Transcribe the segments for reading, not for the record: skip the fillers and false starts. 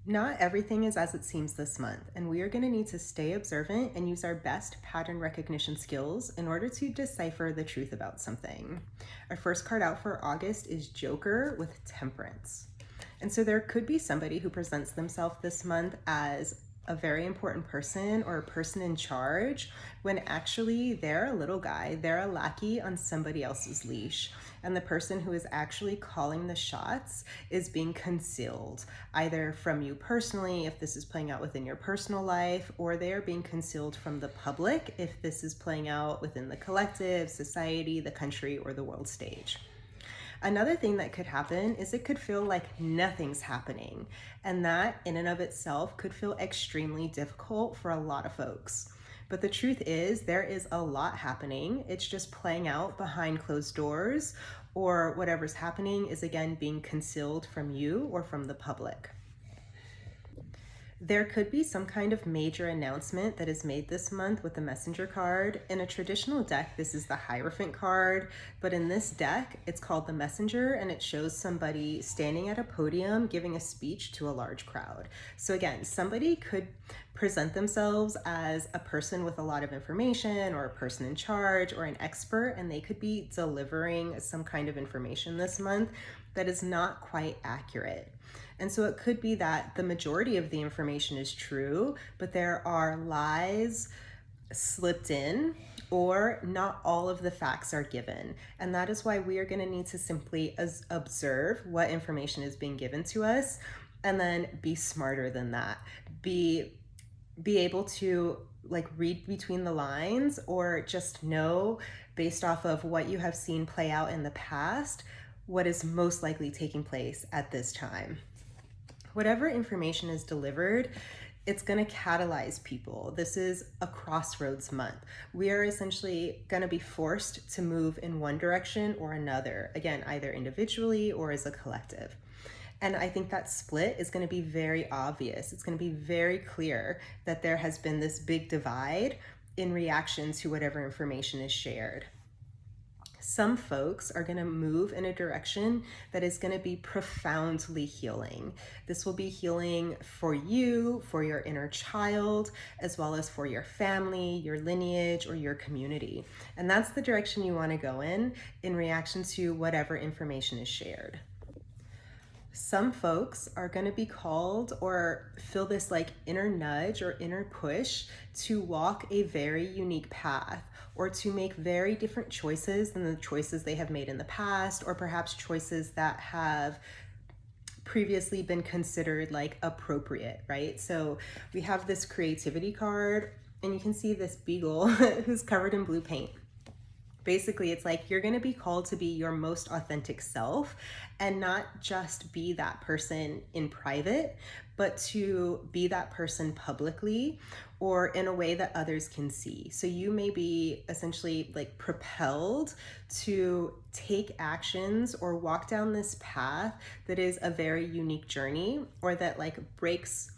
Not everything is as it seems this month, and we are going to need to stay observant and use our best pattern recognition skills in order to decipher the truth about something. Our first card out for August is Joker with Temperance. And so there could be somebody who presents themselves this month as a very important person or a person in charge when actually they're a little guy, they're a lackey on somebody else's leash. And the person who is actually calling the shots is being concealed, either from you personally, if this is playing out within your personal life, or they are being concealed from the public, if this is playing out within the collective, society, the country, or the world stage. Another thing that could happen is it could feel like nothing's happening, and that in and of itself could feel extremely difficult for a lot of folks. But the truth is, there is a lot happening. It's just playing out behind closed doors, or whatever's happening is again being concealed from you or from the public. There could be some kind of major announcement that is made this month with the messenger card. In a traditional deck, this is the Hierophant card, but in this deck, it's called the messenger, and it shows somebody standing at a podium giving a speech to a large crowd. So again, somebody could present themselves as a person with a lot of information or a person in charge or an expert, and they could be delivering some kind of information this month that is not quite accurate. And so it could be that the majority of the information is true, but there are lies slipped in, or not all of the facts are given. And that is why we are going to need to simply observe what information is being given to us, and then be smarter than that. Be able to read between the lines, or just know based off of what you have seen play out in the past what is most likely taking place at this time. Whatever information is delivered, it's going to catalyze people. This is a crossroads month. We are essentially going to be forced to move in one direction or another, again, either individually or as a collective. And I think that split is going to be very obvious. It's going to be very clear that there has been this big divide in reaction to whatever information is shared. Some folks are going to move in a direction that is going to be profoundly healing. This will be healing for you, for your inner child, as well as for your family, your lineage, or your community. And that's the direction you want to go in reaction to whatever information is shared. Some folks are going to be called or feel this inner nudge or inner push to walk a very unique path, or to make very different choices than the choices they have made in the past, or perhaps choices that have previously been considered appropriate, right? So we have this creativity card, and you can see this beagle who's covered in blue paint. Basically, it's you're going to be called to be your most authentic self, and not just be that person in private, but to be that person publicly, or in a way that others can see. So you may be essentially propelled to take actions or walk down this path that is a very unique journey, or that breaks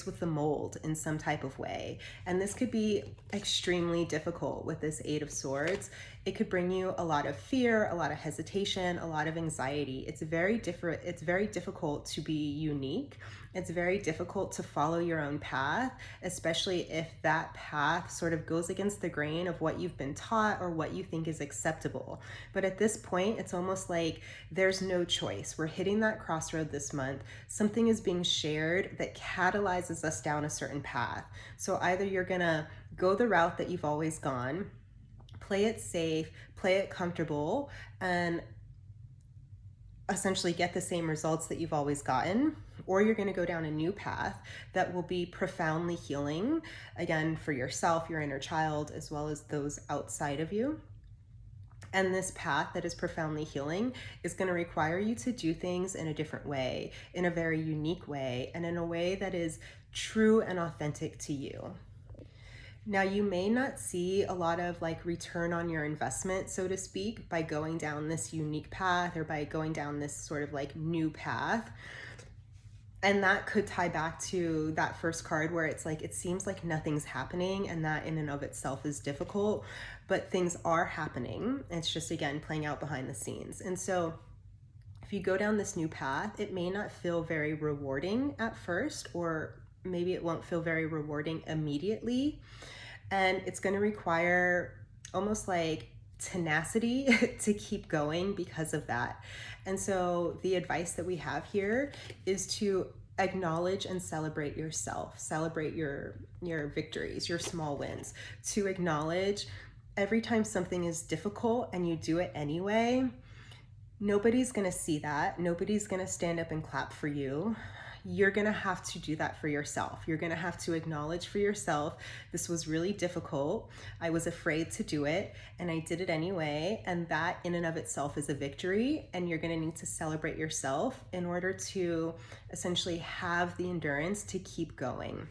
with the mold in some type of way. And this could be extremely difficult with this Eight of Swords. It could bring you a lot of fear, a lot of hesitation, a lot of anxiety. It's very difficult to be unique. It's very difficult to follow your own path, especially if that path sort of goes against the grain of what you've been taught or what you think is acceptable. But at this point, it's almost like there's no choice. We're hitting that crossroad this month. Something is being shared that catalyzes us down a certain path. So either you're gonna go the route that you've always gone, play it safe, play it comfortable, and essentially get the same results that you've always gotten, or you're going to go down a new path that will be profoundly healing, again, for yourself, your inner child, as well as those outside of you. And this path that is profoundly healing is going to require you to do things in a different way, in a very unique way, and in a way that is true and authentic to you. Now, you may not see a lot of return on your investment, so to speak, by going down this unique path, or by going down this sort of new path. And that could tie back to that first card where it's it seems like nothing's happening, and that in and of itself is difficult, but things are happening. It's just, again, playing out behind the scenes. And so if you go down this new path, it may not feel very rewarding at first, or maybe it won't feel very rewarding immediately. And it's going to require almost like tenacity to keep going because of that. And so the advice that we have here is to acknowledge and celebrate yourself, celebrate your victories, your small wins, to acknowledge every time something is difficult and you do it anyway. Nobody's going to see that. Nobody's going to stand up and clap for you. You're going to have to do that for yourself. You're going to have to acknowledge for yourself, this was really difficult. I was afraid to do it and I did it anyway. And that in and of itself is a victory. And you're going to need to celebrate yourself in order to essentially have the endurance to keep going.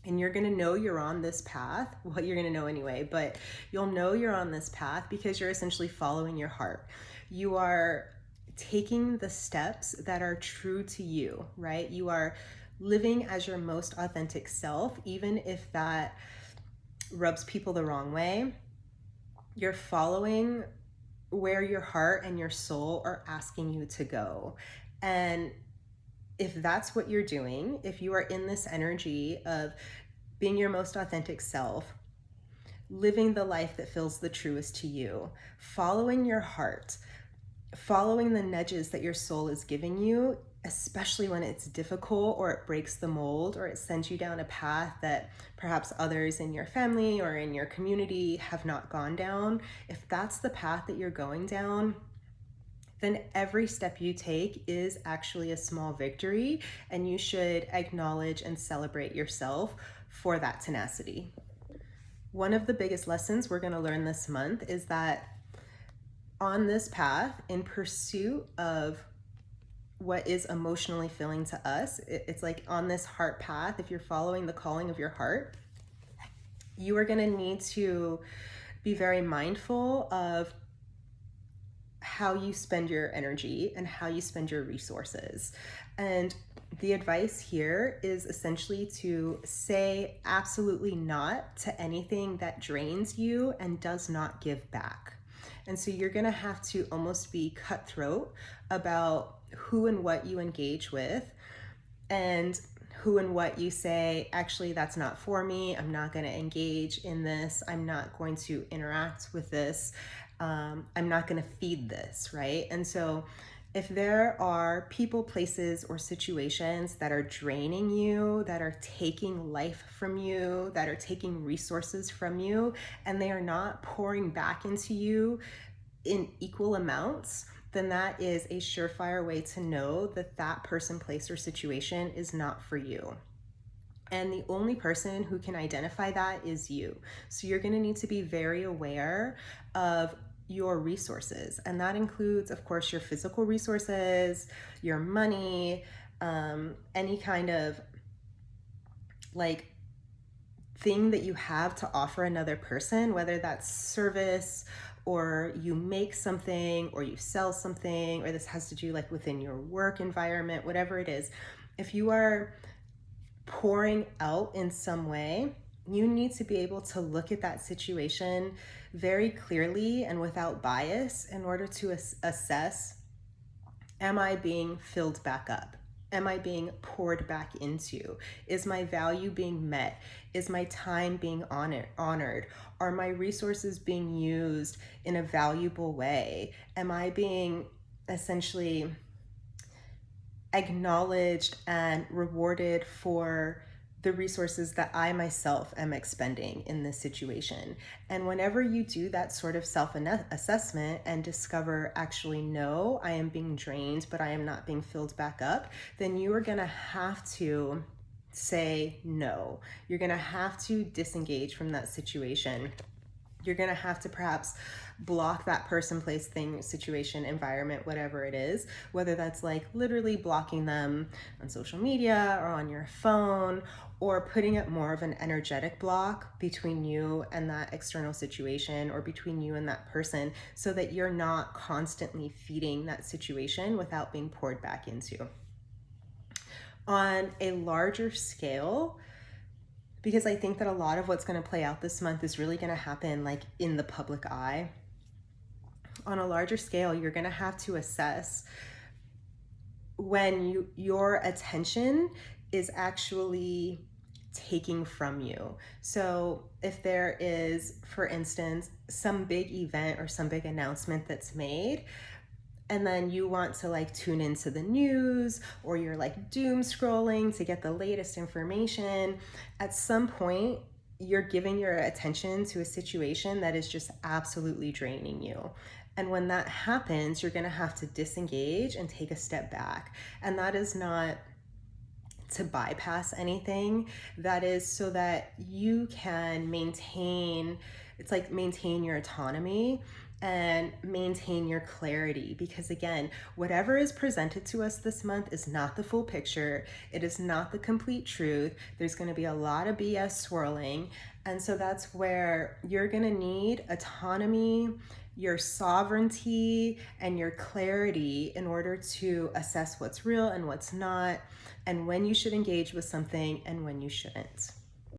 And you're going to know you're on this path. Well, you're going to know anyway, but you'll know you're on this path because you're essentially following your heart. You are taking the steps that are true to you, right? You are living as your most authentic self, even if that rubs people the wrong way. You're following where your heart and your soul are asking you to go. And if that's what you're doing, if you are in this energy of being your most authentic self, living the life that feels the truest to you, following your heart, following the nudges that your soul is giving you, especially when it's difficult or it breaks the mold or it sends you down a path that perhaps others in your family or in your community have not gone down. If that's the path that you're going down, then every step you take is actually a small victory, and you should acknowledge and celebrate yourself for that tenacity. One of the biggest lessons we're going to learn this month is that on this path, in pursuit of what is emotionally filling to us, it's like on this heart path, if you're following the calling of your heart, you are going to need to be very mindful of how you spend your energy and how you spend your resources. And the advice here is essentially to say absolutely not to anything that drains you and does not give back. And so you're going to have to almost be cutthroat about who and what you engage with, and who and what you say, actually, that's not for me. I'm not going to engage in this. I'm not going to interact with this. I'm not going to feed this, right? And so if there are people, places, or situations that are draining you, that are taking life from you, that are taking resources from you, and they are not pouring back into you in equal amounts, then that is a surefire way to know that that person, place, or situation is not for you. And the only person who can identify that is you. So you're going to need to be very aware of your resources. And that includes, of course, your physical resources, your money, any kind of like thing that you have to offer another person, whether that's service, or you make something, or you sell something, or this has to do like within your work environment, whatever it is. If you are pouring out in some way, you need to be able to look at that situation very clearly and without bias in order to assess, am I being filled back up? Am I being poured back into? Is my value being met? Is my time being honored? Are my resources being used in a valuable way? Am I being essentially acknowledged and rewarded for the resources that I myself am expending in this situation? And whenever you do that sort of self-assessment and discover, actually, no, I am being drained, but I am not being filled back up, then you are gonna have to say no. You're gonna have to disengage from that situation. You're gonna have to perhaps block that person, place, thing, situation, environment, whatever it is, whether that's like literally blocking them on social media or on your phone, or putting up more of an energetic block between you and that external situation, or between you and that person, so that you're not constantly feeding that situation without being poured back into. On a larger scale, because I think that a lot of what's going to play out this month is really going to happen like in the public eye. On a larger scale, you're going to have to assess when your attention is actually taking from you. So if there is, for instance, some big event or some big announcement that's made, and then you want to like tune into the news, or you're like doom scrolling to get the latest information, at some point you're giving your attention to a situation that is just absolutely draining you. And when that happens, you're going to have to disengage and take a step back. And that is not to bypass anything. That is so that you can maintain, it's like maintain your autonomy and maintain your clarity. Because again, whatever is presented to us this month is not the full picture. It is not the complete truth. There's going to be a lot of BS swirling. And so that's where you're going to need autonomy, your sovereignty, and your clarity in order to assess what's real and what's not, and when you should engage with something and when you shouldn't.